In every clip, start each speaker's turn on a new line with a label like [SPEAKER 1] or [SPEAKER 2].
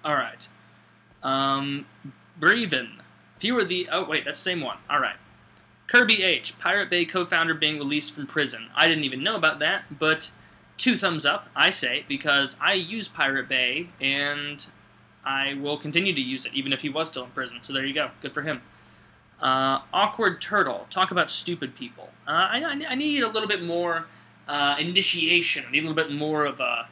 [SPEAKER 1] Alright. Breven. If you were the... Oh, wait, that's the same one. Alright. Kirby H. Pirate Bay co-founder being released from prison. I didn't even know about that, but 2 thumbs up, I say, because I use Pirate Bay, and I will continue to use it, even if he was still in prison. So there you go. Good for him. Awkward Turtle. Talk about stupid people. I need a little bit more initiation. I need a little bit more of a,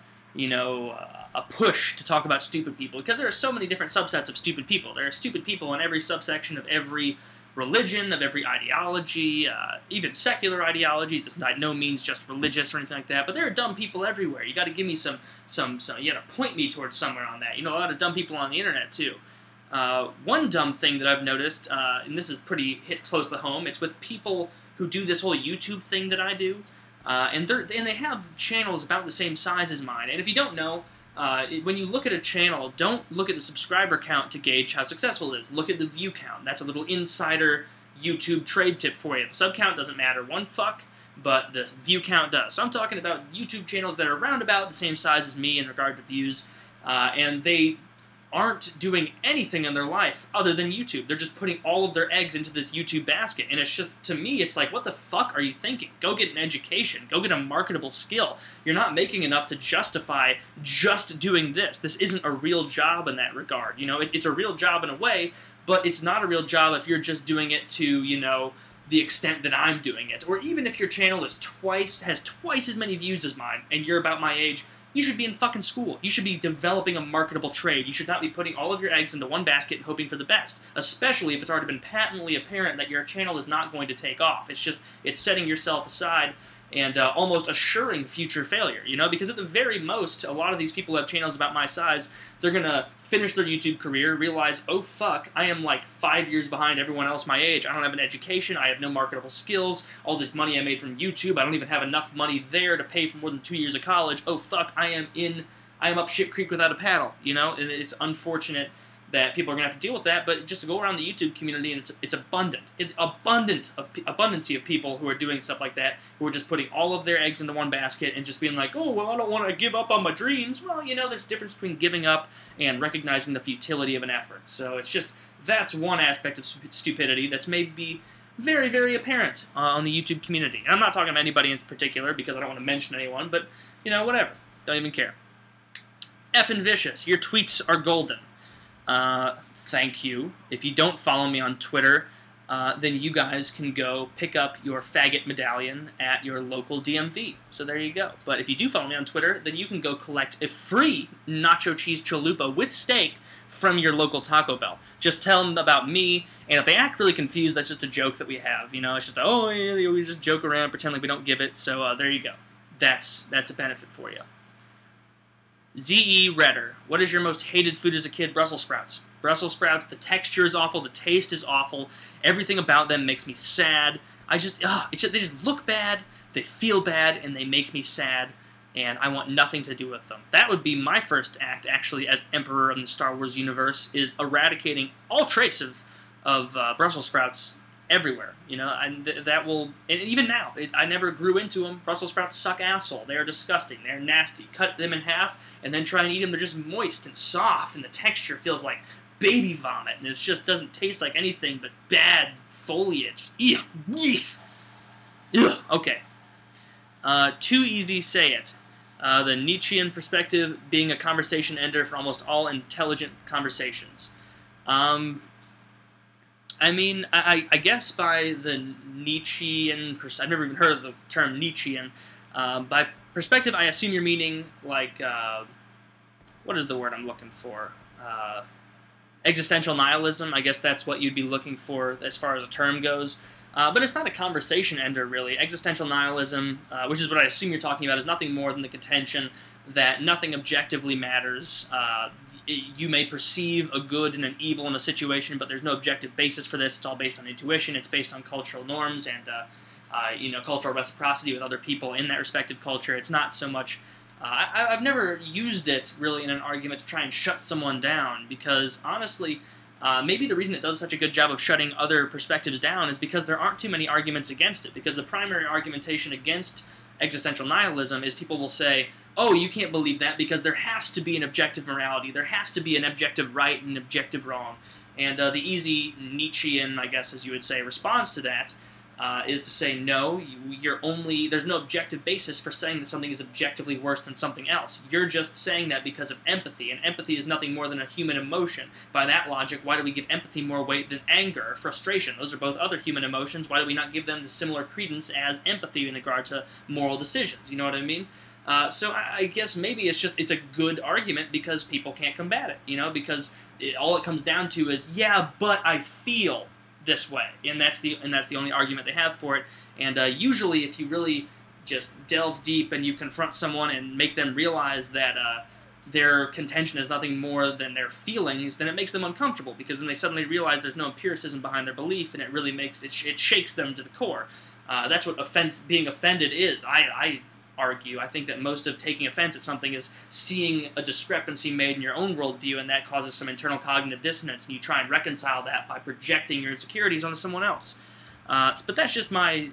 [SPEAKER 1] a push to talk about stupid people, because there are so many different subsets of stupid people. There are stupid people in every subsection of every religion, of every ideology, even secular ideologies. It's by no means just religious or anything like that, but there are dumb people everywhere. You got to give me some, you got to point me towards somewhere on that. A lot of dumb people on the internet, too. One dumb thing that I've noticed, and this is pretty hit close to home, it's with people who do this whole YouTube thing that I do, and they have channels about the same size as mine. And if you don't know, when you look at a channel, don't look at the subscriber count to gauge how successful it is. Look at the view count. That's a little insider YouTube trade tip for you. The sub count doesn't matter one fuck, but the view count does. So I'm talking about YouTube channels that are around about the same size as me in regard to views, and they aren't doing anything in their life other than YouTube. They're just putting all of their eggs into this YouTube basket, and it's just, to me, it's like, what the fuck are you thinking? Go get an education. Go get a marketable skill. You're not making enough to justify just doing this. This isn't a real job in that regard. It's a real job in a way, but it's not a real job if you're just doing it to, the extent that I'm doing it. Or even if your channel has twice as many views as mine, and you're about my age, you should be in fucking school. You should be developing a marketable trade. You should not be putting all of your eggs into one basket and hoping for the best, especially if it's already been patently apparent that your channel is not going to take off. It's setting yourself aside and almost assuring future failure, because at the very most, a lot of these people who have channels about my size, they're going to finish their YouTube career, realize, oh fuck, I am like 5 years behind everyone else my age. I don't have an education, I have no marketable skills, all this money I made from YouTube, I don't even have enough money there to pay for more than 2 years of college. Oh fuck, I am up shit creek without a paddle, and it's unfortunate that people are going to have to deal with that, but just to go around the YouTube community, and it's abundant. Abundancy of people who are doing stuff like that, who are just putting all of their eggs into one basket and just being like, oh, well, I don't want to give up on my dreams. Well, there's a difference between giving up and recognizing the futility of an effort. So it's just, that's one aspect of stupidity that's maybe very, very apparent on the YouTube community. And I'm not talking about anybody in particular, because I don't want to mention anyone, but, whatever. Don't even care. Effin' vicious. Your tweets are golden. Thank you. If you don't follow me on Twitter, then you guys can go pick up your faggot medallion at your local DMV. So there you go. But if you do follow me on Twitter, then you can go collect a free nacho cheese chalupa with steak from your local Taco Bell. Just tell them about me, and if they act really confused, that's just a joke that we have. It's just, oh, yeah, we just joke around, pretend like we don't give it. So there you go. That's a benefit for you. Z.E. Redder. What is your most hated food as a kid? Brussels sprouts. Brussels sprouts, the texture is awful, the taste is awful, everything about them makes me sad. They just look bad, they feel bad, and they make me sad, and I want nothing to do with them. That would be my first act, actually, as Emperor of the Star Wars universe, is eradicating all trace of Brussels sprouts everywhere, and that will, and even now, I never grew into them. Brussels sprouts suck asshole. They are disgusting. They're nasty. Cut them in half, and then try and eat them. They're just moist and soft, and the texture feels like baby vomit, and it just doesn't taste like anything but bad foliage. Ew. Ugh. Okay. Too easy, say it. The Nietzschean perspective being a conversation ender for almost all intelligent conversations. I guess by the Nietzschean, I've never even heard of the term Nietzschean. By perspective, I assume you're meaning, like, what is the word I'm looking for? Existential nihilism. I guess that's what you'd be looking for as far as a term goes. But it's not a conversation ender, really. Existential nihilism, which is what I assume you're talking about, is nothing more than the contention that nothing objectively matters. You may perceive a good and an evil in a situation, but there's no objective basis for this. It's all based on intuition. It's based on cultural norms and, cultural reciprocity with other people in that respective culture. It's not so much... I've never used it, really, in an argument to try and shut someone down, because, honestly, maybe the reason it does such a good job of shutting other perspectives down is because there aren't too many arguments against it, because the primary argumentation against existential nihilism is people will say, oh, you can't believe that because there has to be an objective morality, there has to be an objective right and an objective wrong. And the easy Nietzschean, I guess as you would say, response to that is to say, no, there's no objective basis for saying that something is objectively worse than something else. You're just saying that because of empathy, and empathy is nothing more than a human emotion. By that logic, why do we give empathy more weight than anger or frustration? Those are both other human emotions. Why do we not give them the similar credence as empathy in regard to moral decisions? You know what I mean? So I guess maybe it's a good argument because people can't combat it, because all it comes down to is, yeah, but I feel this way, and that's the only argument they have for it. And usually, if you really just delve deep and you confront someone and make them realize that their contention is nothing more than their feelings, then it makes them uncomfortable, because then they suddenly realize there's no empiricism behind their belief, and it really it shakes them to the core. That's what being offended is. I think that most of taking offense at something is seeing a discrepancy made in your own worldview, and that causes some internal cognitive dissonance, and you try and reconcile that by projecting your insecurities onto someone else. But that's just my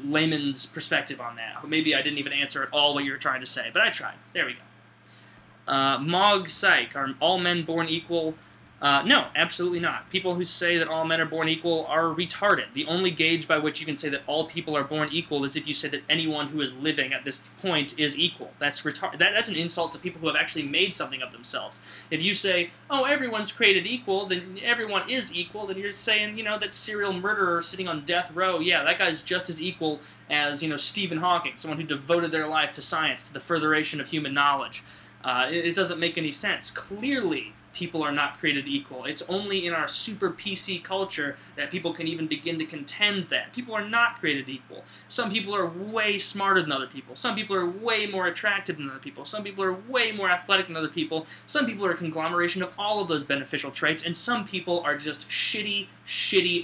[SPEAKER 1] layman's perspective on that. Maybe I didn't even answer at all what you were trying to say, but I tried. There we go. Mog Psych, are all men born equal? No, absolutely not. People who say that all men are born equal are retarded. The only gauge by which you can say that all people are born equal is if you say that anyone who is living at this point is equal. That's that's an insult to people who have actually made something of themselves. If you say, oh, everyone's created equal, then everyone is equal, then you're saying, that serial murderer sitting on death row, yeah, that guy's just as equal as, Stephen Hawking, someone who devoted their life to science, to the furtheration of human knowledge. It doesn't make any sense. Clearly, people are not created equal. It's only in our super PC culture that people can even begin to contend that. People are not created equal. Some people are way smarter than other people. Some people are way more attractive than other people. Some people are way more athletic than other people. Some people are a conglomeration of all of those beneficial traits, and some people are just shitty,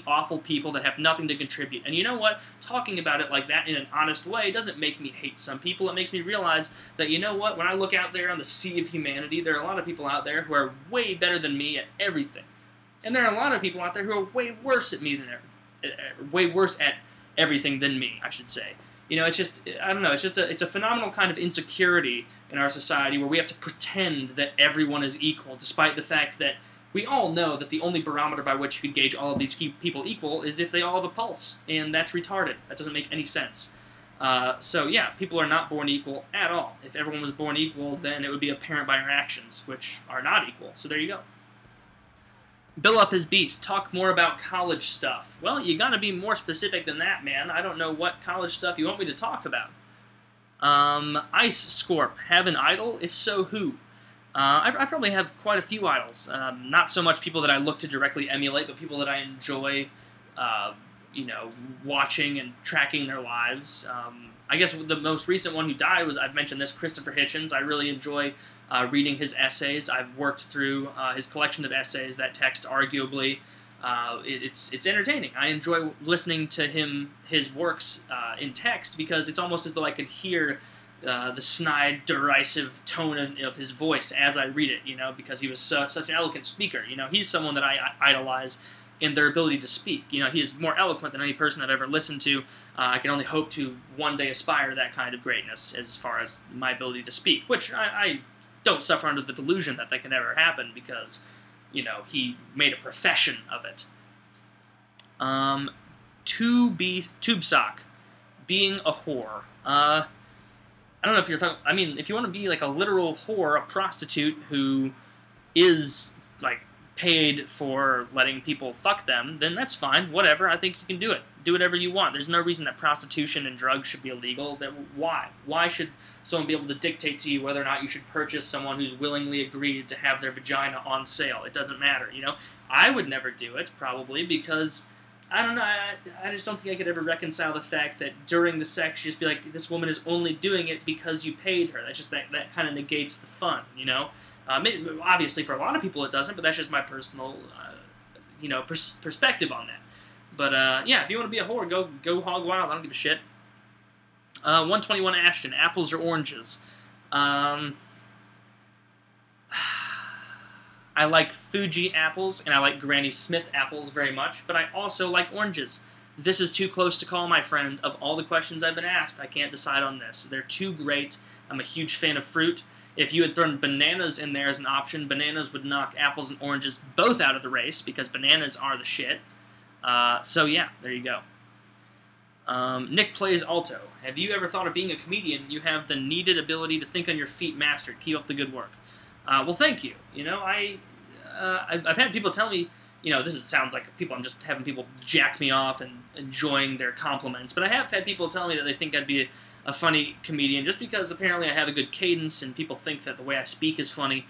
[SPEAKER 1] awful people that have nothing to contribute. And you know what? Talking about it like that in an honest way doesn't make me hate some people. It makes me realize that, when I look out there on the sea of humanity, there are a lot of people out there who are way better than me at everything. And there are a lot of people out there who are way worse at me way worse at everything than me, I should say. It's just, I don't know, it's a phenomenal kind of insecurity in our society where we have to pretend that everyone is equal, despite the fact that we all know that the only barometer by which you could gauge all of these people equal is if they all have a pulse, and that's retarded. That doesn't make any sense. So yeah, people are not born equal at all. If everyone was born equal, then it would be apparent by our actions, which are not equal. So there you go. Bill Up His Beast, talk more about college stuff. Well, you gotta be more specific than that, man. I don't know what college stuff you want me to talk about. Ice Scorp, have an idol? If so, who? I probably have quite a few idols. Not so much people that I look to directly emulate, but people that I enjoy, watching and tracking their lives. I guess the most recent one who died was, I've mentioned this, Christopher Hitchens. I really enjoy reading his essays. I've worked through his collection of essays. That text, arguably, it's entertaining. I enjoy listening to his works in text because it's almost as though I could hear the snide, derisive tone of his voice as I read it, because he was such an eloquent speaker. He's someone that I idolize in their ability to speak. He is more eloquent than any person I've ever listened to. I can only hope to one day aspire to that kind of greatness as far as my ability to speak, which I don't suffer under the delusion that can ever happen because, he made a profession of it. Tube Sock, being a whore. I don't know if you're talking, if you want to be like a literal whore, a prostitute who is, paid for letting people fuck them, then that's fine, whatever, I think you can do it. Do whatever you want. There's no reason that prostitution and drugs should be illegal. Why? Why should someone be able to dictate to you whether or not you should purchase someone who's willingly agreed to have their vagina on sale? It doesn't matter, I would never do it, probably, because I don't know, I just don't think I could ever reconcile the fact that during the sex you just be like, this woman is only doing it because you paid her. That's just, that kind of negates the fun, obviously for a lot of people it doesn't, but that's just my personal, perspective on that. But, yeah, if you want to be a whore, go hog wild, I don't give a shit. 121 Ashton, apples or oranges? I like Fuji apples, and I like Granny Smith apples very much, but I also like oranges. this is too close to call, my friend. Of all the questions I've been asked, I can't decide on this. They're too great. I'm a huge fan of fruit. If you had thrown bananas in there as an option, bananas would knock apples and oranges both out of the race, because bananas are the shit. So yeah, there you go. Nick plays alto. Have you ever thought of being a comedian? You have the needed ability to think on your feet mastered. Keep up the good work. Well, thank you. You know, I've had people tell me, you know, sounds like I'm just having people jack me off and enjoying their compliments, but I have had people tell me that they think I'd be a funny comedian just because apparently I have a good cadence and people think that the way I speak is funny.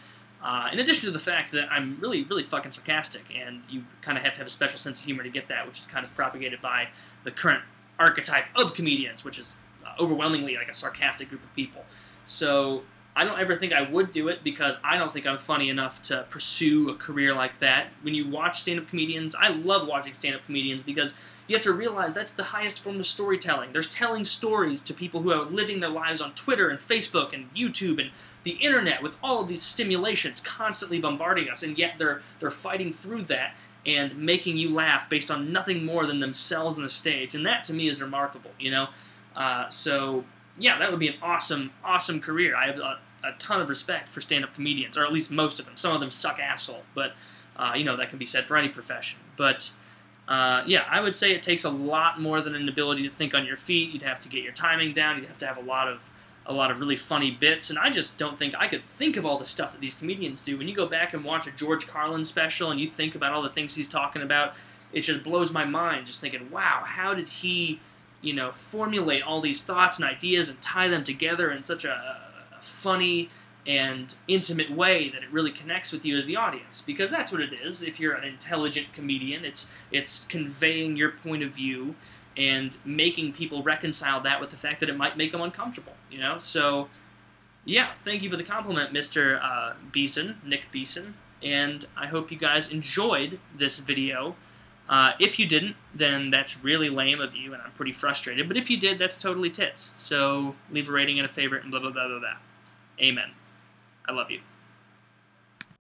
[SPEAKER 1] In addition to the fact that I'm really, really fucking sarcastic, and you kind of have to have a special sense of humor to get that, which is kind of propagated by the current archetype of comedians, which is overwhelmingly like a sarcastic group of people. So I don't ever think I would do it because I don't think I'm funny enough to pursue a career like that. When you watch stand-up comedians, I love watching stand-up comedians because you have to realize that's the highest form of storytelling. There's telling stories to people who are living their lives on Twitter and Facebook and YouTube and the internet with all of these stimulations constantly bombarding us, and yet they're fighting through that and making you laugh based on nothing more than themselves on the stage. And that, to me, is remarkable, you know? So, yeah, that would be an awesome, awesome career. I have a ton of respect for stand-up comedians, or at least most of them. Some of them suck asshole, but, you know, that can be said for any profession. But, yeah, I would say it takes a lot more than an ability to think on your feet. You'd have to get your timing down. You'd have to have a lot of really funny bits, and I just don't think I could think of all the stuff that these comedians do. When you go back and watch a George Carlin special and you think about all the things he's talking about, it just blows my mind, just thinking, wow, how did he, you know, formulate all these thoughts and ideas and tie them together in such a funny and intimate way that it really connects with you as the audience? Because that's what it is. If you're an intelligent comedian, it's conveying your point of view and making people reconcile that with the fact that it might make them uncomfortable, you know? So, yeah, thank you for the compliment, Mr. Beeson, Nick Beeson, and I hope you guys enjoyed this video. If you didn't, then that's really lame of you, and I'm pretty frustrated, but if you did, that's totally tits. So, leave a rating and a favorite, and blah, blah, blah, blah, blah. Amen. I love you.